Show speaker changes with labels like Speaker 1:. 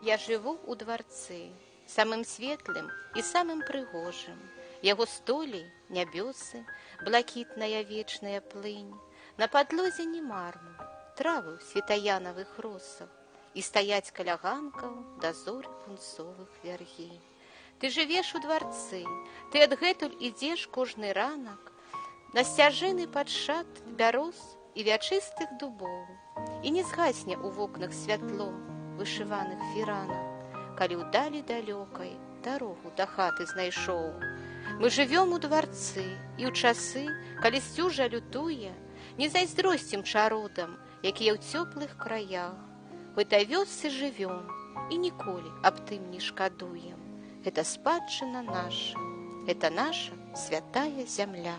Speaker 1: Я жыву ў дварцы, самым светлым і самым прыгожым. Яго столі, нябёсы, блакітная вечная плынь. На падлозе не мармур, травы ў светаянавых росах, і стаяць каля ганкаў дазоры пунцовых вяргінь. Ты жывеш у дварцы, ты адгэтуль ідзеш кожны ранак на сцяжыны пад шат бяроз і вячыстых дубоў, і не згасне ў вокнах святло вышываных фіранак, калі ўдалі далёкай дарогу да хаты знайшоў. Мы жывём у дварцы, і ў часы, калі сцюжа лютуе, не зайздросцім чародам, якія ў цёплых краях. В этой вёсцы жывём і ніколі аб тым не шкадуем. Это спадчына наша, это наша святая зямля.